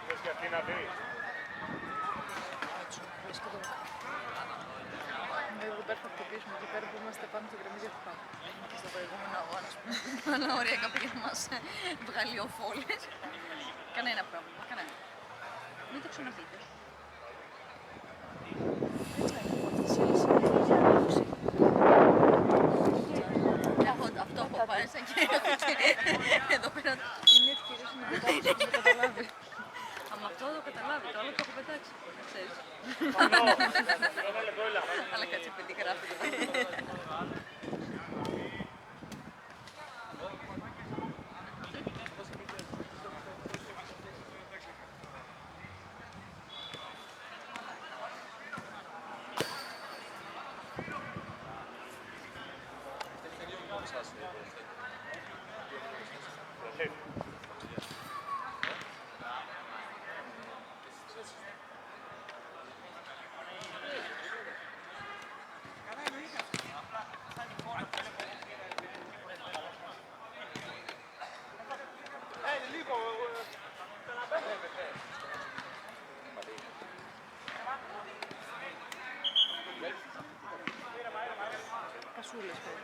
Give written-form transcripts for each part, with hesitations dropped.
Θες και αυτή να δει. Με εδώ πέρα θα χτυπήσουμε εκεί πέρα που είμαστε πάνω στη γραμμή διαφορά. Και στο προηγούμενο αγώνα, ας πούμε, αλλά ωραία πήγε μας βγάλει ο Φόλης. Κανένα πρόβλημα, κανένα. Μην το ξαναπείτε. Αυτό από πάσα και εδώ πέρα είναι ευκαιρία να το καταλάβει. Αν αυτό το καταλάβει, το άλλο το έχω πετάξει. Ξέρεις. Αλλά κάτσε παιδί γράφει. Κασούλες πέρα.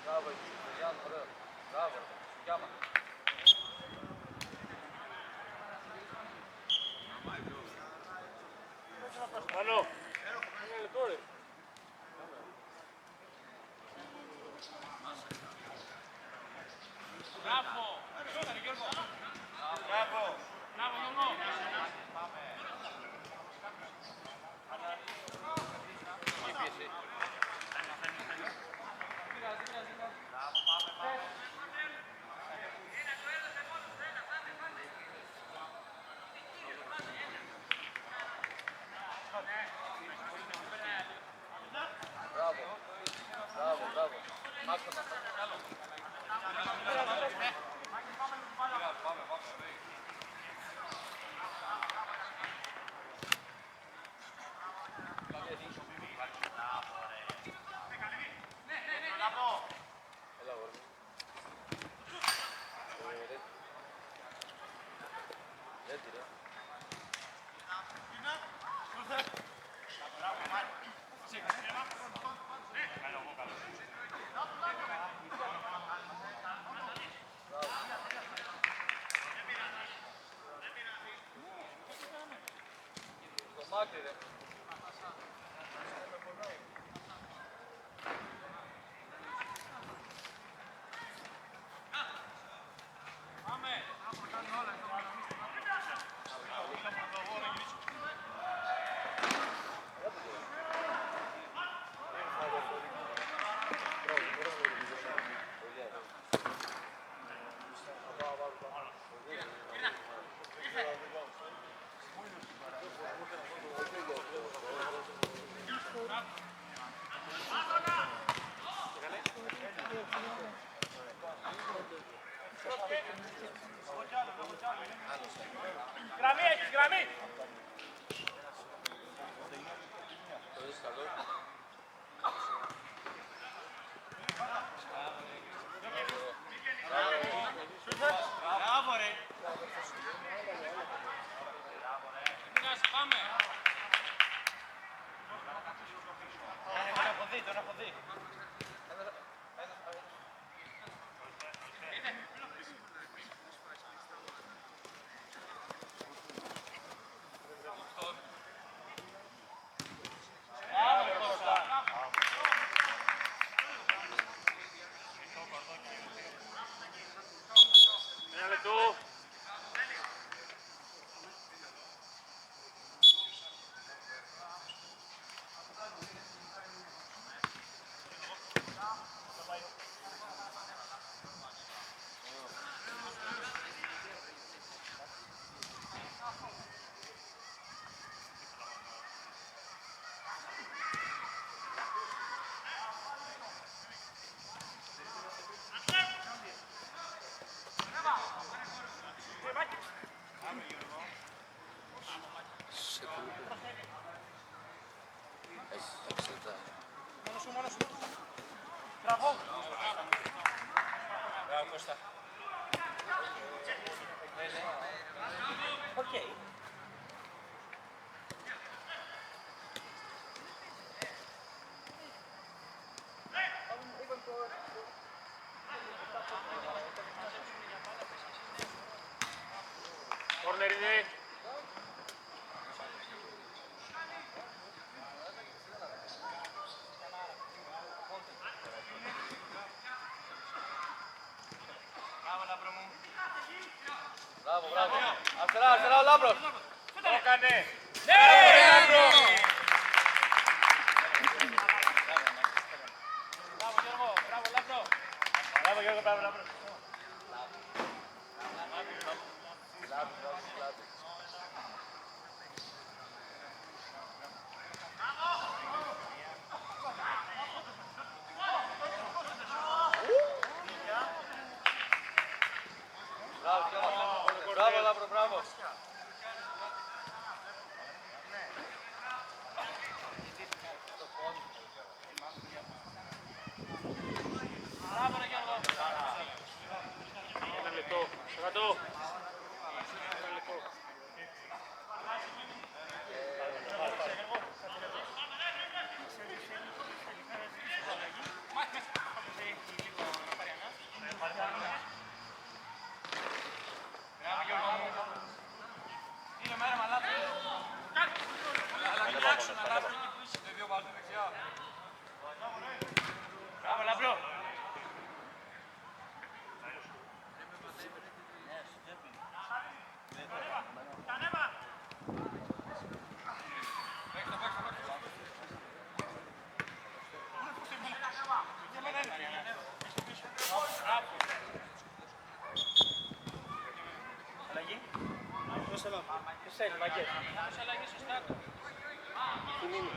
Μπράβο, Γιάννη, ωραίο. Μπράβο, Γιάννη. Πάνω. Μπράβο. Μπράβο. Μπράβο, μπράβο. Άκουνα. Μάκρυ, ρε. Γραμμή έχεις, γραμμή! Μπράβο, ρε. Πάμε. Τον έχω δει. Μπράβο. Μπράβο, Κώστα. Οκ. Corner είναι. Μπράβο, μπράβο. Αριστερά, αριστερά ο Λάμπρος. Το έκανε. Ναι! Μπράβο. Μπράβο, Γιώργο. Μπράβο, Λάμπρο. Μπράβο Γιώργο, μπράβο Λάμπρο. Μπράβο, Λάμπρο, μπράβο. Μπράβο, ρε Γιώργο. Ένα λεπτό. Στρατό. Ένα λεπτό. Μπράβο, Λάμπρο. Αλλαγή. Ποιος θέλει, μαγκές. Αλλαγή σωστά. Τι μείνει.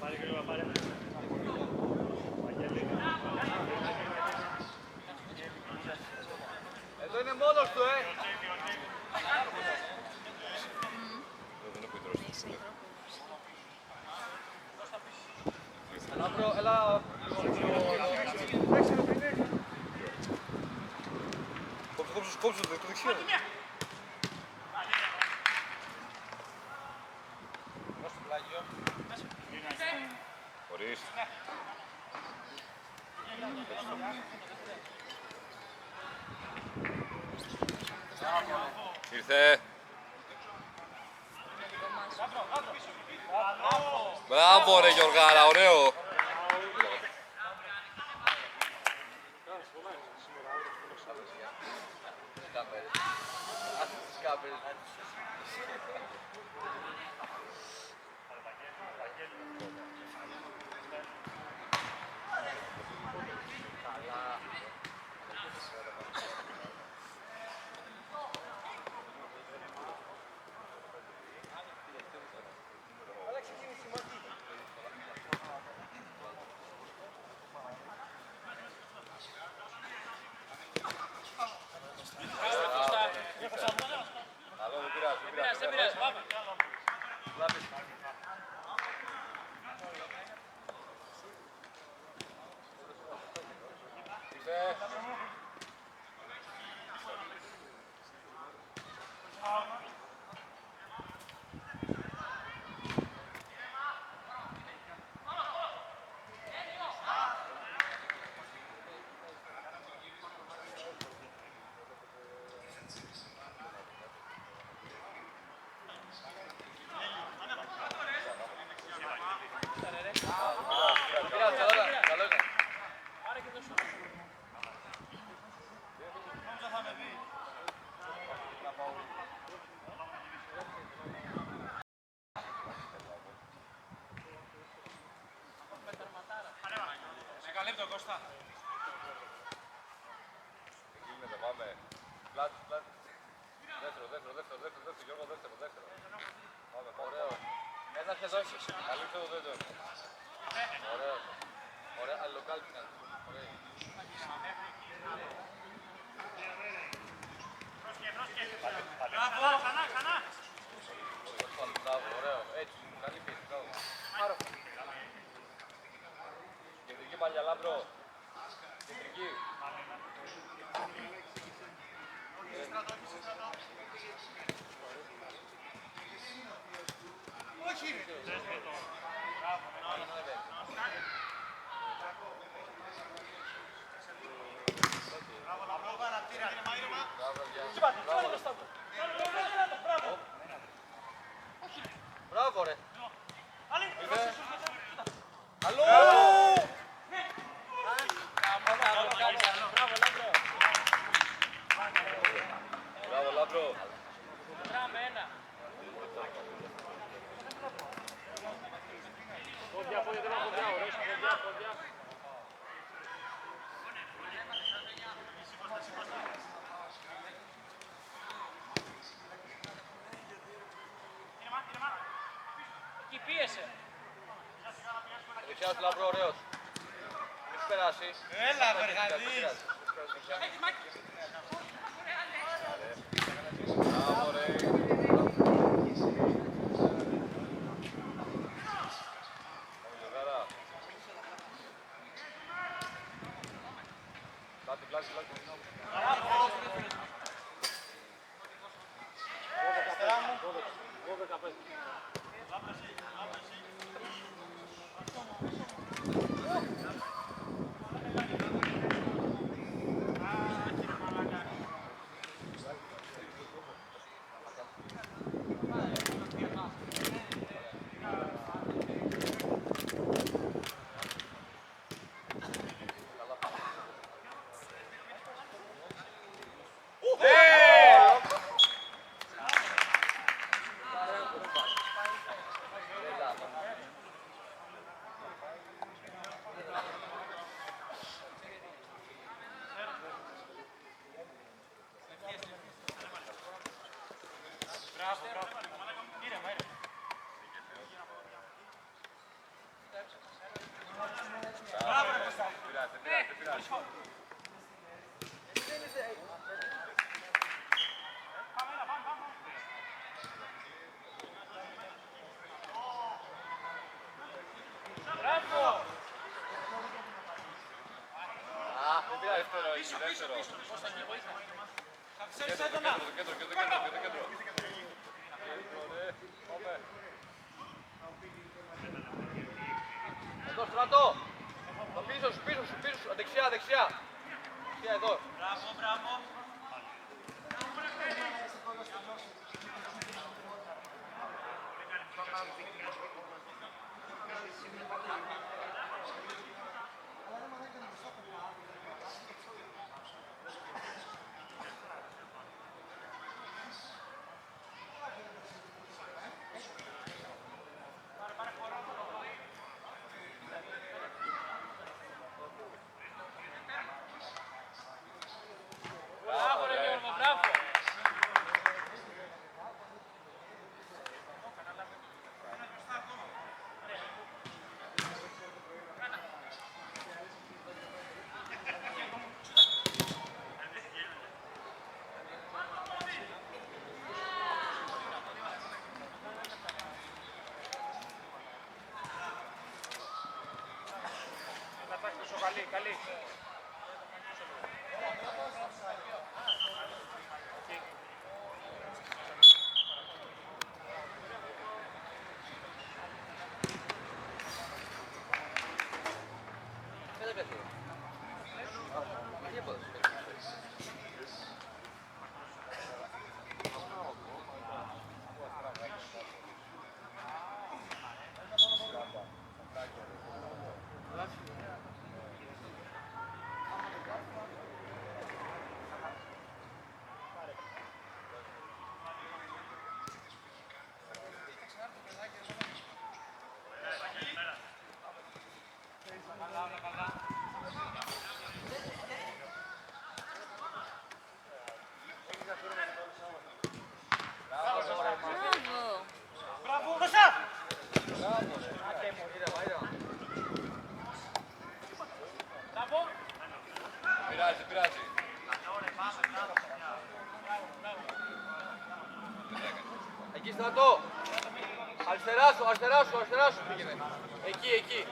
Πάρε γρήγορα, πάρε. Εδώ είναι μόνος του, Λάμπρο, έλα. Κόψου το δεξιό. Δώσ' το πλάγιο. Ορίστε. Ήρθε. Μπράβο ρε Γιωργάρα, ωραίο. Δεν πειράζει, πάμε. Δεκαλέπτο, Κώστα. Γίνεται, πάμε. Πλάτη, πλάτη. Δεύτερο, Γιώργο, δεύτερο. Πάμε, ωραίο. Ένα και δώσεις. Καλύψε το δεύτερο. Ωραίο. Ωραία, αλληλοκάλυψαν. Ωραία. Μπράβο, ξανά. Μπράβο, ωραίο. Έτσι, καλή πίεση, μπράβο. Άρα. Κεντρική παλιά, Λάμπρο. Κεντρική. Όχι, ρε. Μπράβο, ρε. Αλλού! Μπράβο, Λάμπρο. Πόδια, ωραίος, πόδια. Εκεί πίεσε. Δεξιά σου, Λάμπρο, ωραίος. Έχεις περάσει. Έλα, Βεργαδής. Μπράβο, ρε. Πλάτη. Δεύτερο. Κέντρο. Εδώ, στρατό. Πίσω σου. Δεξιά. Δεξιά, εδώ. Μπράβο. Καλή. Καλά. πειράζει, πειράζει. Εκεί στρατό. Αριστερά σου πήγαινε. Εκεί.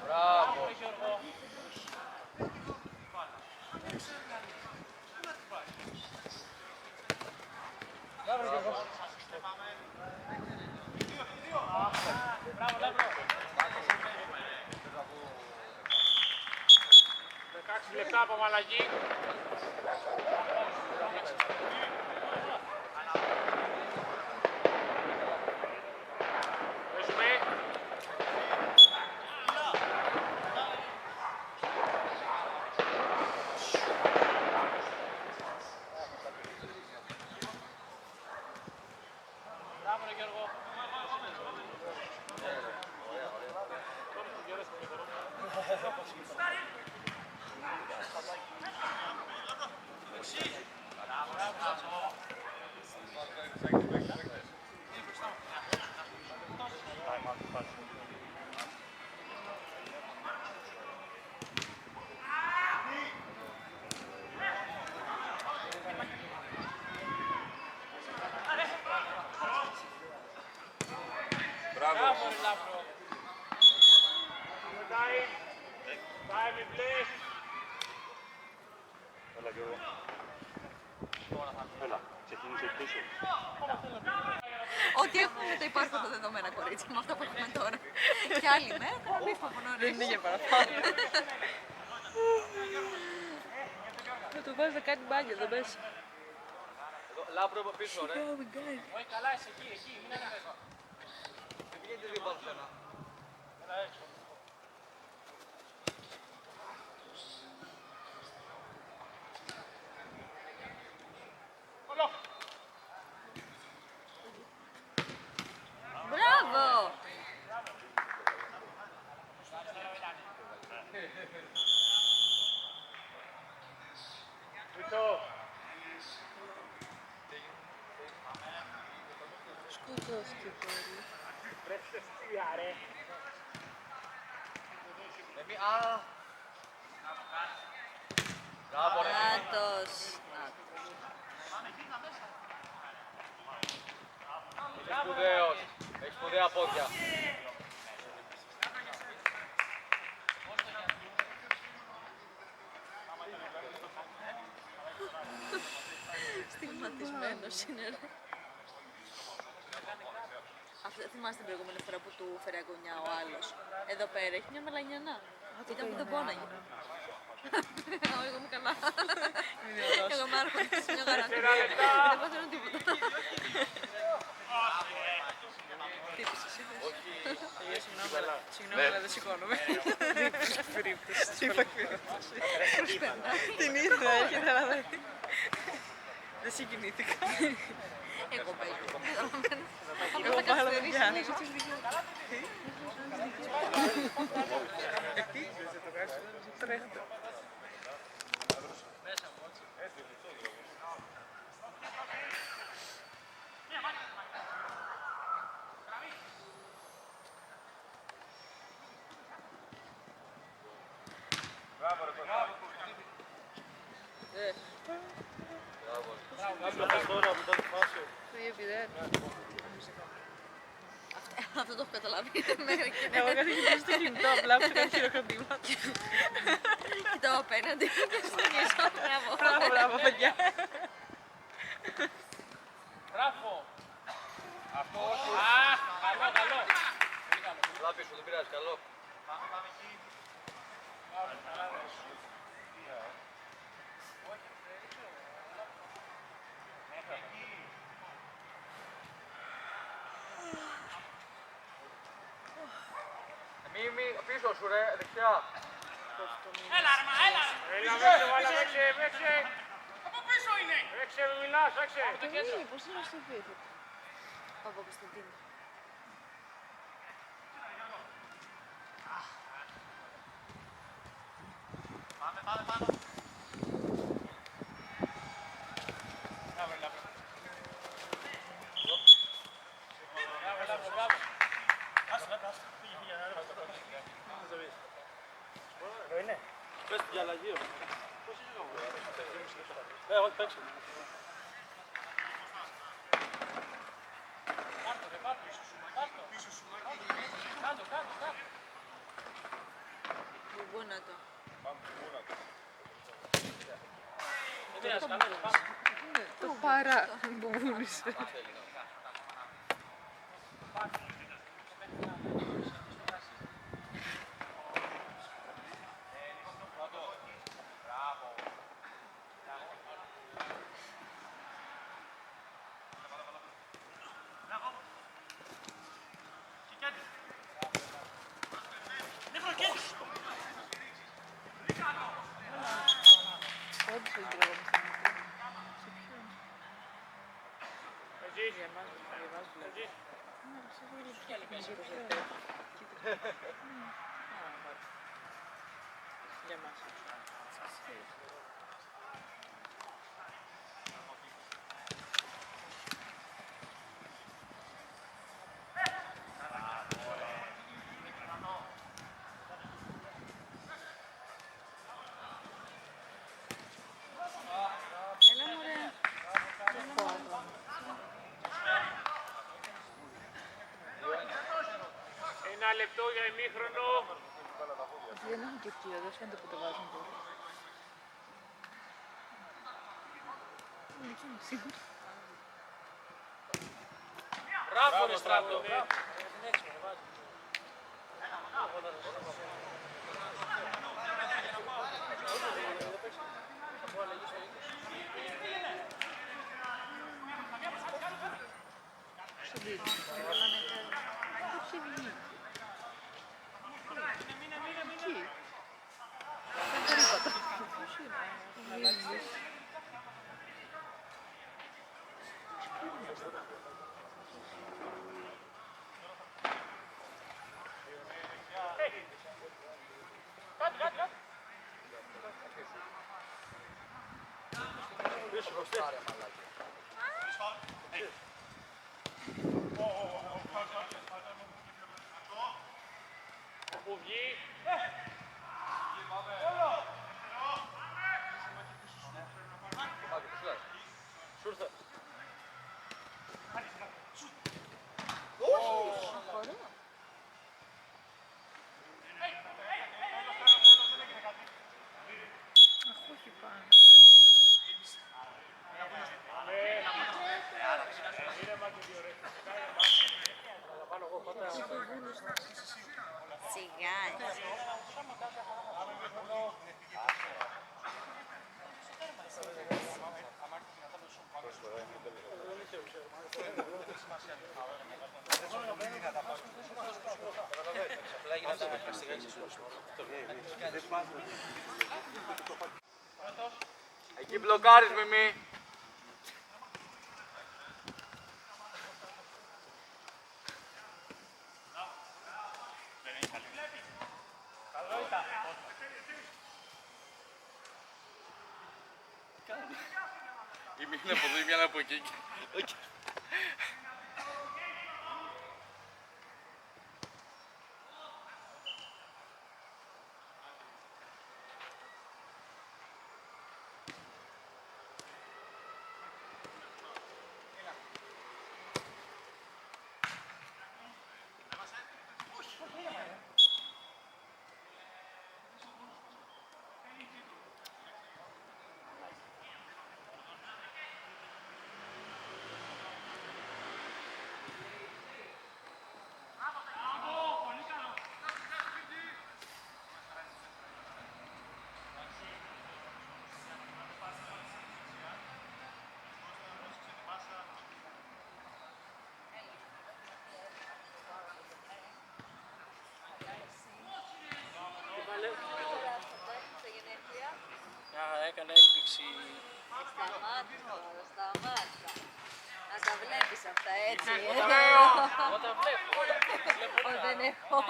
Μπράβο. Λεπτά από αλλαγή. Παίζουμε. Μπράβο ρε Γιώργο. Μπράβο. Time in play. Έλα Γιώργο. Έλα, ξεκίνησε η πτήση. Ό,τι έχουμε με τα υπάρχοντα δεδομένα, κορίτσια, με αυτά που έχουμε τώρα. Και άλλη μέρα θα μπήφω από νωρίς. Δεν είναι για παραπάνω. Θα του βάζει να κάνει μπάνιο εδώ μέσα. Λάμπρο από πίσω, ρε. Όχι καλά, είσαι εκεί, μην ανέβεσαι. Δεν πηγαίνετε δύο πάνω σε ένα. Έλα έξω. Όλο. Μπράβο! Βιτό. Σκοτώθηκε πάλι. Βρέστε στήλια ρε. Α! Μπράβο ρε. Νάτος. Είσαι σπουδαίος. Έχεις σπουδαία πόδια. Στιγματισμένος είναι ρε. Αυτό θυμάστε την προηγούμενη φορά που του φέρε αγωνιά ο άλλος. Εδώ πέρα έχει μια μελανιανά. Ήταν που δεν πόναγε. Εγώ είμαι καλά. Εγώ είμαι άρχοντας σε μια γαράντη. Δεν παθαίνω τίποτα. Τύπησες εσύ. Συγγνώμη, αλλά δεν σηκώνομαι. Περίπτωση. Τι είπα περίπτωση. Την είδα, έρχεται, αλλά δεν. Δεν συγκινήθηκα. Εγώ παίζω. Εγώ πάλι δεν πιάνω. Τρέχτε. Αυτό το έχω καταλάβει μέχρι και Εγώ καθόμουν στο κινητό, απλά που κάνει χειροκροτήματα. κοιτάω απέναντι και συνεχίζω. Μπράβο. Μπράβο, παιδιά. Μπράβο. Αυτό όχι. Καλό. Λά πίσω, δεν πειράζει, καλό. Μίμη, πίσω σου ρε, δεξιά. Έλα, παίξε, βάλα, παίξε, παίξε. Από πίσω είναι. Παίξε, μη μιλάς, παίξε. Πώς είναι στο επίθετο. Παπα-Κωνσταντίνου. Πες την αλλαγή. Όχι, παίξε. Μπουνάτο. Το παρά μπουμπούλησε. Όντως δεν τρέχομαι στην μικρή. Σε ποιον. Για εμάς δηλαδή. Ναι, σε πολύ πιο. Για εμάς. Έλα μωρέ. Ένα λεπτό για ημίχρονο. Δεν έχουν και κύριο, δεν φαίνεται που το βάζουν τώρα. Είναι εκείνο σίγουρα. Μπράβο ρε Στράτο. Στο δίδυμο. Δεν ξεβγεί. Εκεί. Δεν περίπατα. Ποιος είναι. Βγίζεις. Που βγει. Σούρθε. Ωραία. Αχ, όχι πάνω. Σιγά. Εκεί μπλοκάρεις Μιμή. Η μία είναι από εδώ, η μία είναι από εκεί. Σταμάτα. Να τα βλέπεις αυτά έτσι. Όταν βλέπω. Δεν έχω.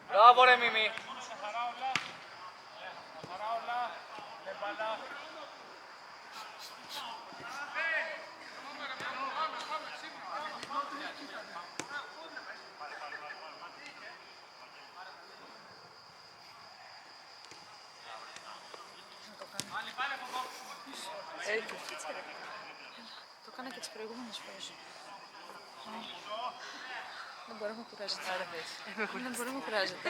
Μπράβο ρε Μιμή. Το έκανα και τις προηγούμενες φορές. Δεν μπορεί να με κουράζεται. Δεν μπορεί να με κουράζεται.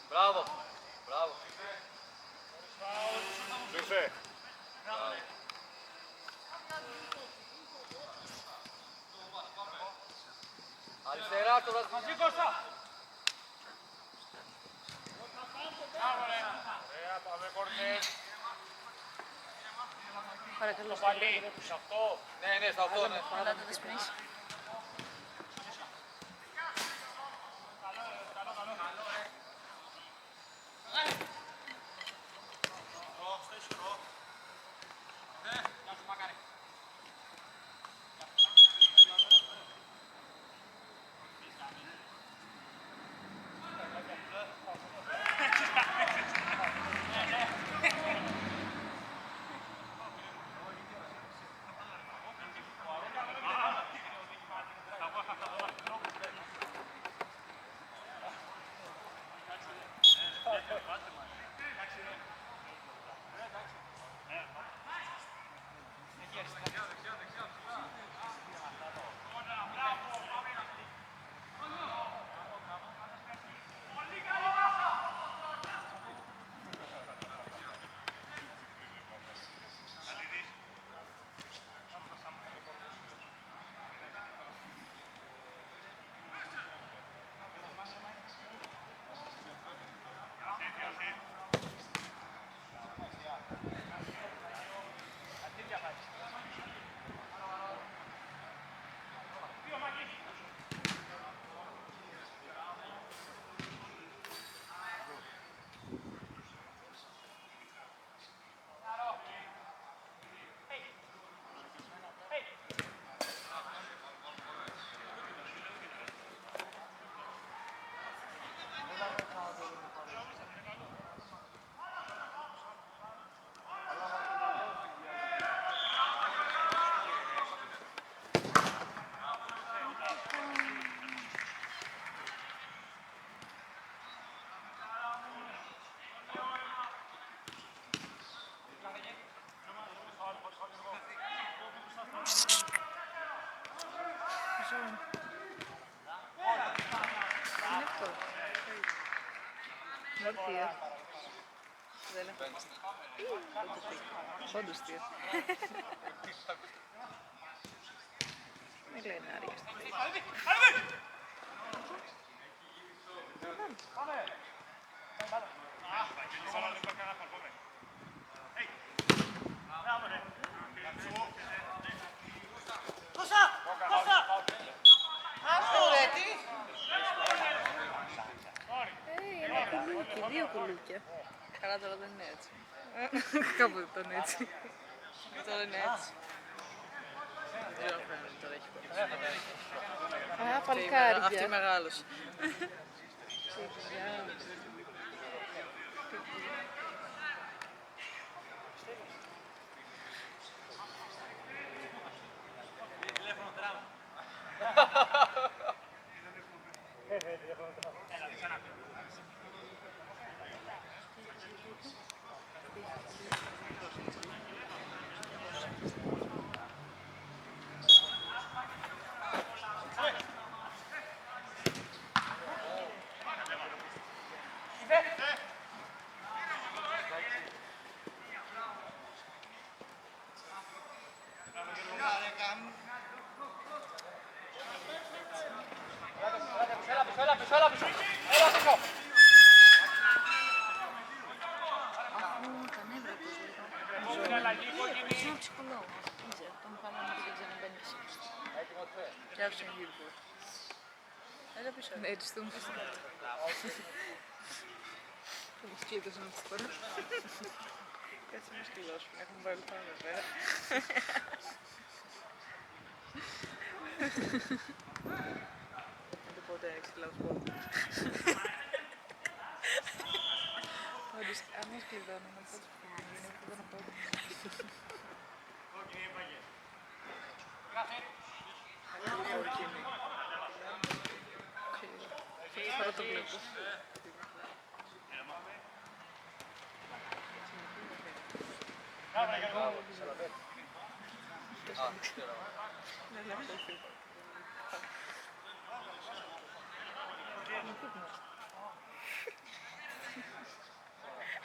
Μπράβο. Μπράβο. Σβήσε. Αριστερά τώρα. Μαζί Κώστα. Ωραία, πάμε κορνέρ. Παρακαλώ. Παλί, σε αυτό. Ναι, ναι, στα 8, ναι. Ελάτε να δεσποινείς. Not here. Δεν έχω. Όντως τι. Μην λέει να ρίξει. Δύο κουλούκια. Καλά τώρα δεν είναι έτσι. Κάποτε ήταν έτσι. Τώρα είναι έτσι. ξέρω αν τώρα έχει κόψει. Α, Αυτή παλκάρια. μεγάλωσε. Αφού τα νεύρα τους λίγο. Είσαι ένα ψυχολόγο. Δεν ξέρω, τον βγάλαμε και δεν ξαναμπαίνει πίσω. Και άφησε να γύρω. Έλα πίσω. Ναι, έτσι τον πίσω κάτω. Θα μου σκλήτωσε να τους τώρα. Κάτσε να σκυλώσουν, έχουν βάλει πάνω βέβαια. Δεν το πω ότι ξυλάω σπort. Όντως, αν μας κλειδώνω, να πω τους είναι που δεν πω. Τώρα το βλέπω. Ναι, ναι, αυτό είναι.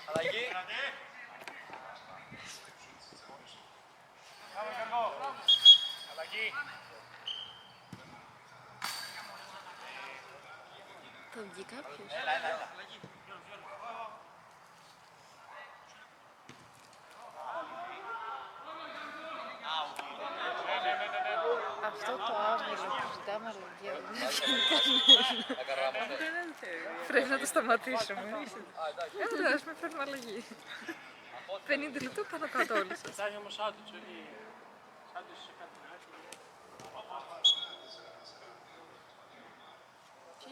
Αλλαγή. Αλλαγή. Θα βγει κάποιος. Αυτό το άβολο που ζητάμε αλλαγή, δεν Τα καράμωσε. Δεν θέλει. πρέπει να το σταματήσουμε. Έλα, ας με φέρνουμε αλλαγή. 50 λεπτό πάνω κάτω όλοι σας. Φτάνει όμως άντουτσι, όχι σάντουιτς σε κάτι. Τι.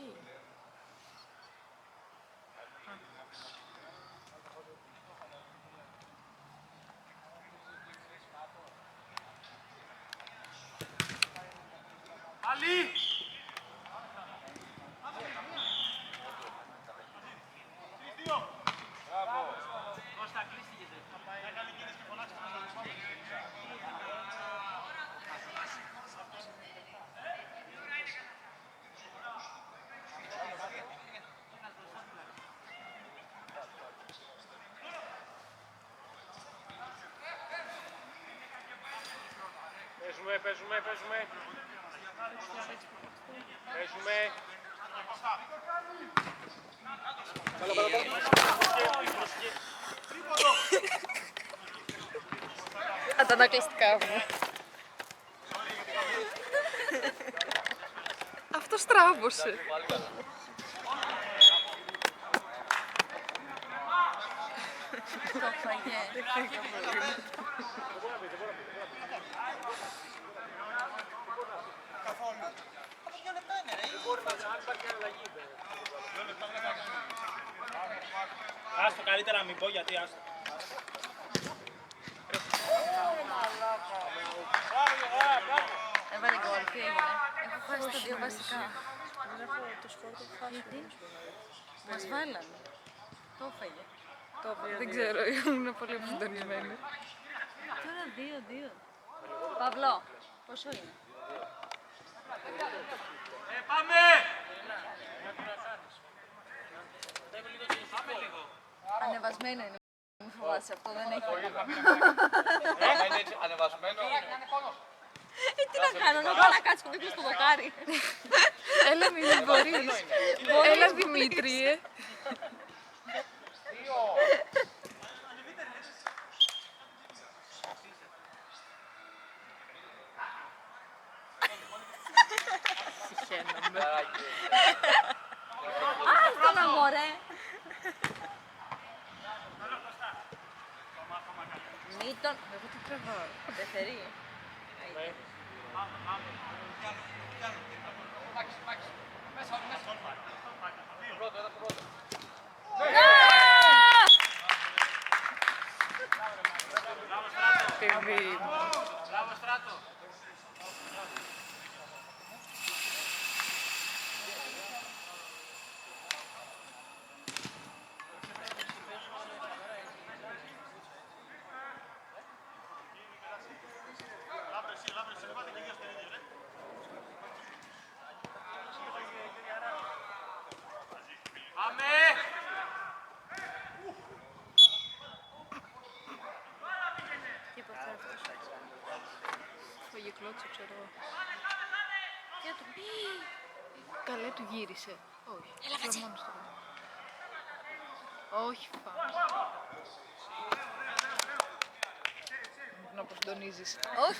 Άλλη! Παίζουμε, παίζουμε, παίζουμε. Παίζουμε. Αντανακλαστικά μου. Αυτό στράβωσε. Το φαγέ. Άστο καλύτερα να μην πω γιατί άστο. Έβαλε γκολ, τι έγινε. Έχω χάσει τα δύο βασικά. Δεν έχω το σκορ το χάσω. Γιατί? Μας βάλανε. Το έφαγε. Το έφαγε. Δεν ξέρω, ήμουν πολύ συντονισμένη. Τώρα 2-2. Παύλο, πόσο είναι? Πάμε! Ανεβασμένο είναι. Μην φοβάσαι, αυτό δεν έχει. Είναι έτσι ανεβασμένο. Τι να κάνω, να πάω να κάτσω δίπλα στο δοκάρι. Έλα μην μπορείς. Έλα Δημήτριε. Συχαίνομαι. Αυτό να μωρέ. Μη τον... Εγώ τι τραβάω. Πεθερή. Πρώτο, ένα πρώτο. Παιδί. Μπράβο, Στράτο. Πάμε! Τίποτα αυτός. Φάγε κλώτσο, ξέρω εγώ. Για του πει. Καλέ του γύρισε. Όχι. Έλα κάτσε. Όχι φάουλ. Να αποσυντονίζεις. Όχι,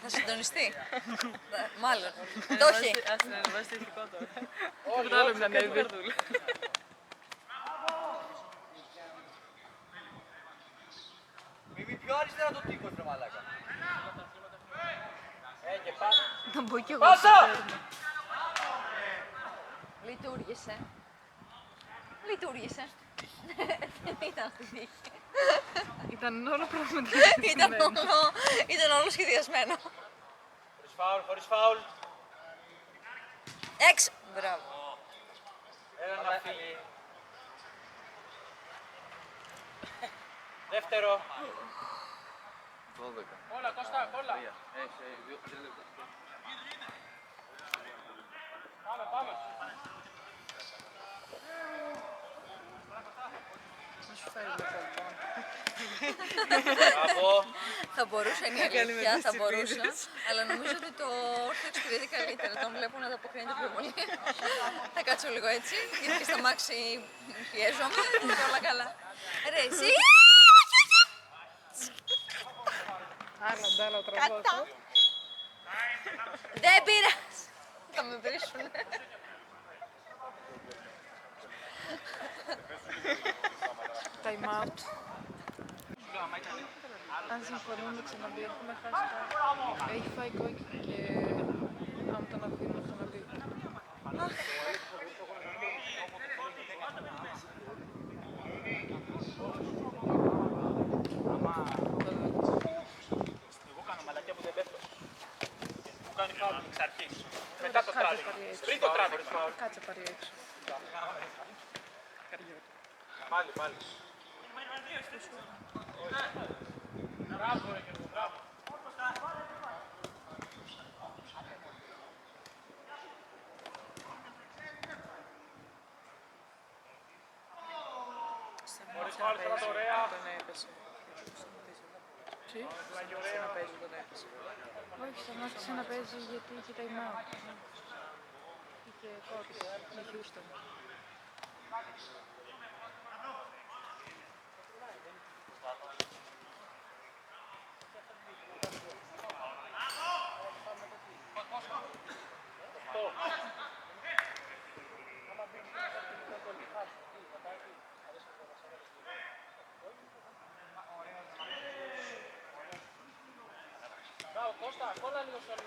θα συντονιστεί. Μάλλον. Το όχι. Ας την ανεβάσει το ηθικό τώρα. Τίποτα άλλο μην ανέβει. Μη πιο αριστερά το τείχος, ρε μαλάκα. Και πάμε. Να μπω κι εγώ. Πάσα! Λειτουργήσε. Λειτουργήσε. Δεν ήταν αυτή η τύχη. Ήταν όλο Ήταν όλο σχεδιασμένο. Χωρίς φάουλ. Έξω. Μπράβο. Ένα να φύγει. Δεύτερο. 12. Κόλλα, Κώστα, κόλλα. Πάμε, πάμε. Να σου φέρει το κόλπο. Μπράβο. Θα μπορούσα, είναι η αλήθεια, θα μπορούσα. Αλλά νομίζω ότι το όρθιο εξυπηρετεί καλύτερα. Τον βλέπω να ανταποκρίνεται πιο πολύ. Θα κάτσω λίγο έτσι, γιατί και στα μάξι πιέζομαι. Είναι όλα καλά. Ρε, εσύ! Άλλα ντάλα τραβώ. Κατά! Δεν πειράζει! Θα με βρίσουνε. Time out. Αν συμφωνούμε να ξαναμπεί, έχουμε χάσει κάτι. Έχει φάει κόκκινη και άμα τον αφήνω ξαναμπεί. Εγώ κάνω μαλακιά που δεν πέφτω. Μου κάνει φάουλ εξ αρχής. Μετά το τράβηγμα. Πριν το τράβηγμα. Κάτσε πάρει έξω. Πάλι, πάλι. Μπράβο, ρε Γιώργο, μπράβο. Χωρίς φάουλ, σταματώ, ωραία. Τον έπεσε. Τι? Σταμάτησε να παίζει, τον έπεσε. Όχι, σταμάτησε να παίζει γιατί είχε time out. Είχε κόκκι, με Houston. Μπράβο, Κώστα, κόλλα λίγο στον...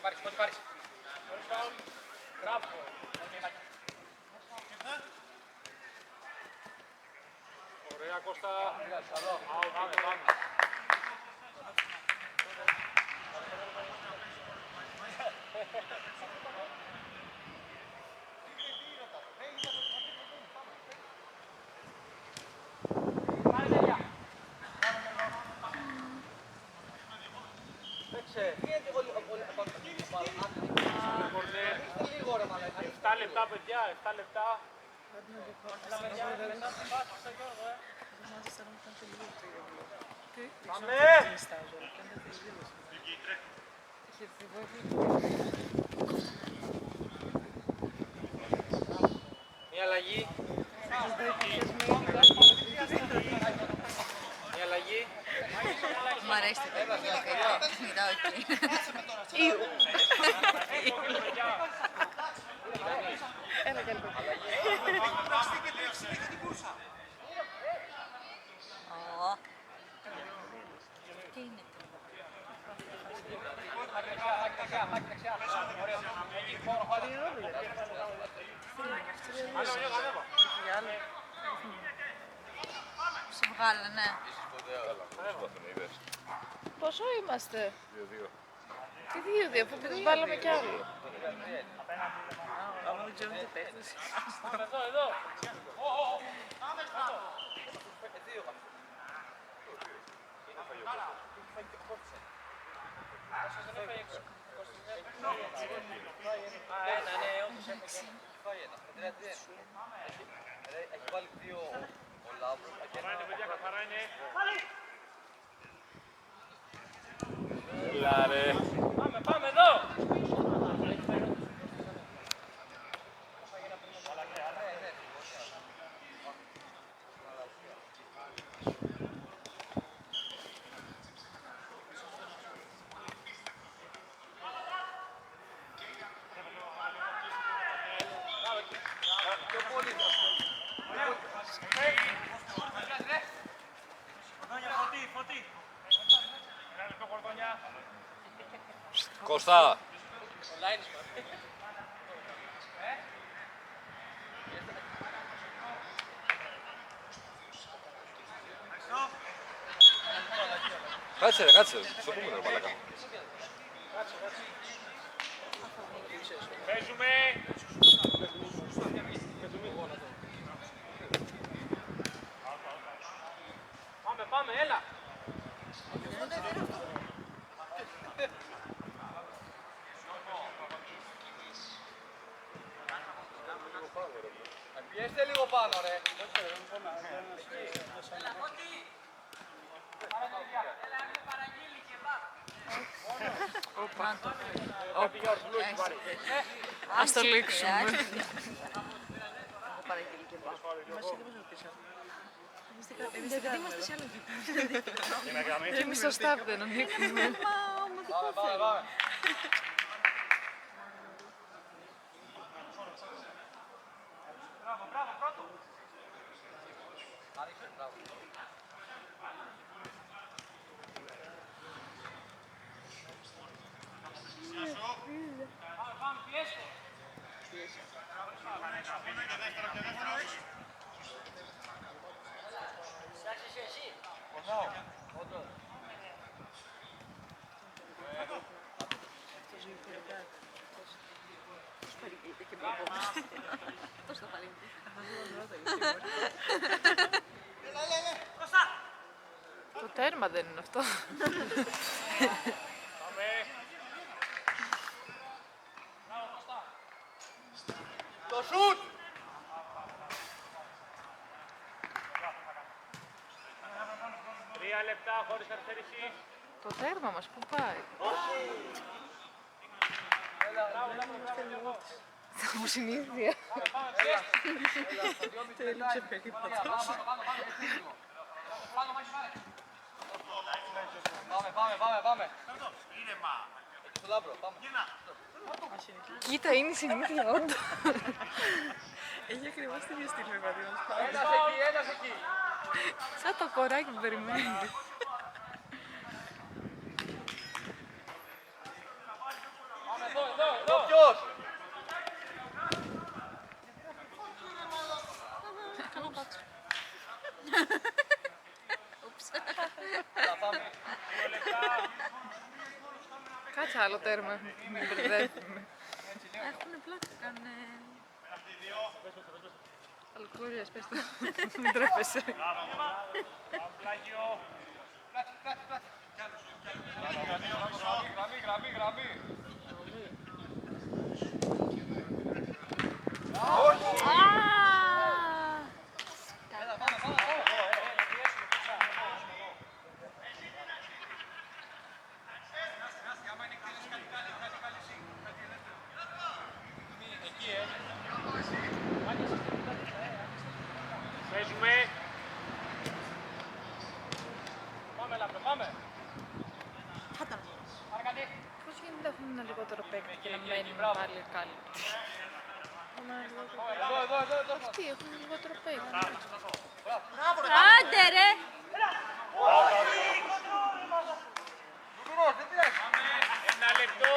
Πάρεις, πάρεις. Χωρίς φάουλ. Μπράβο. Ωραία, Κώστα. Πάμε, πάμε. Λίγο ρε μαλάκα. 7 λεπτά, παιδιά, 7 λεπτά. Πάμε! Μια αλλαγή. Μια αλλαγή. Μ' αρέσει το παιχνίδι, κοιτάω εκεί. Έλα και λίγο. Ω. Τι είναι. Σε βγάλανε. Πόσο είμαστε? 2-2. Τι 2-2, αφού δεν βάλαμε κι άλλο. Άμα δεν ξέρουμε τι παίχτες. Εδώ. Έχει βάλει 2 ο Λάμπρος. Έλα ρε. Πάμε εδώ. Κώστα. Κάτσε ρε, κάτσε. Στο πούμε ρε μαλάκα. Παίζουμε. Πάμε, έλα. Πιέστε λίγο πάνω ρε. Ας το λήξουμε. Έχω παραγγείλει και πάω. Μας δεν μας ρωτήσαμε. Εμείς δεν είμαστε σε άλλο γήπεδο. Και εμείς στο staff δεν ανήκουμε. Πάμε. Πώς το παρήγγειλε. Το τέρμα δεν είναι αυτό. Το σουτ! Τρία λεπτά χωρίς καθυστέρηση. Το τέρμα μας πού πάει? Θα μου συνήθεια. Τέλειξε περίπατος. Πάμε. Εκεί στο Λάμπρο, πάμε. Κοίτα, είναι η συνήθεια όντως. Έχει ακριβώς την ίδια στήλη με πατή μας. Ένας εκεί. Σαν το κοράκι που περιμένει. Ποιος? Κάνω πάτσο. Ούψ. Πάμε. Κάτσε άλλο τέρμα, μην μπερδεύουμε. Έχουνε πλάκα, κάνουνε... Αλκοόλιας, πες το. Μην τρέπεσαι. Πλάγιο. Γραμμή. Παίζουμε. Πάμε, Λάμπρο, πάμε. Πώς γίνεται να έχουμε ένα λιγότερο παίκτη και να μένει πάλι κάλυπτοι? Εδώ. Αυτοί έχουν λιγότερο παίκτη. Άντε ρε! Δουκουρός, δεν πειράζει. Ένα λεπτό.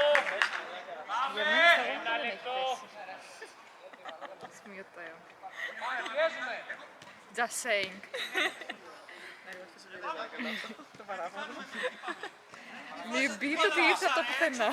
Για μένα στα γόνια δεν έχει πέσει. Σημειωτέο. Just saying. Το παράπονο. Μην πείτε ότι ήρθε από το πουθενά.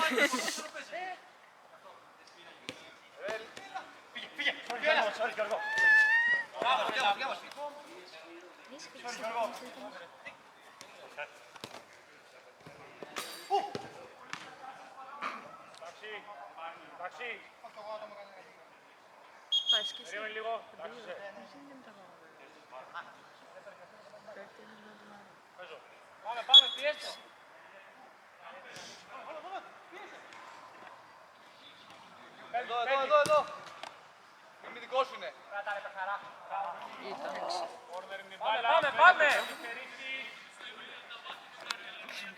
Εντάξει. Πάει και εσύ. Περίμενε λίγο. Πάμε, πιέστε. Εδώ. Μην δικό σου είναι. Πάμε.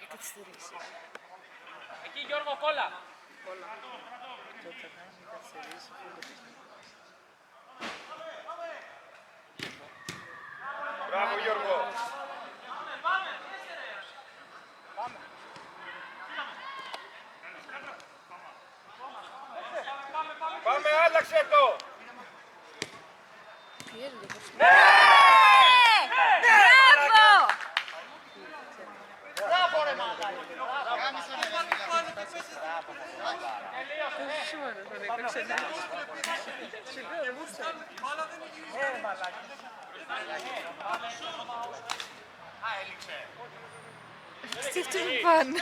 Καθυστερήσει. Εκεί Γιώργο κόλλα. Το περνάει, μην καθυστερήσει. Μπράβο Γιώργο. Πάμε, άλλαξε το. Πιέζει το πώς. Πόσο ώρα θα έπαιξε να σιγά δεν μου θέλει. Τι αυτό που πάνε.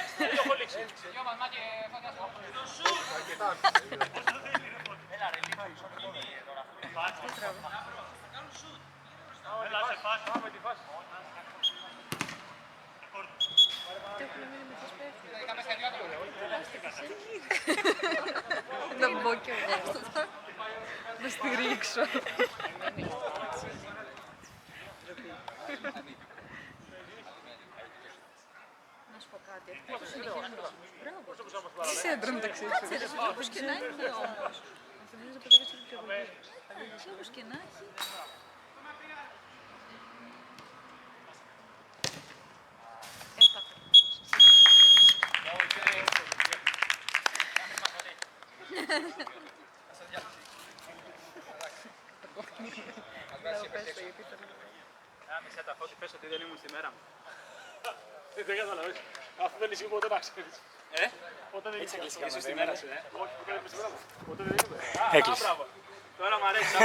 Να μπω κι εγώ. Να στηρίξω. Να σου πω κάτι. Αυτό είναι γερανός. Μπράβο. Τι σέντρα μεταξύ σου. Κάτσε ρε, όπως και να έχει όμως. Αυτό νομίζω ότι είναι πιο πολύ. Όπως και να έχει. Άμεσα τα φώτη, πες ότι δεν ήμουν στη μέρα μου. Δεν καταλαβαίνεις. Αυτό δεν ισχύει ποτέ να ξέρεις. Ποτέ δεν ήσουν στη μέρα σου, όχι, ποτέ δεν ήμουν στη μέρα μου. Ποτέ δεν ήμουν. Έκλεισε. Τώρα μ' αρέσει.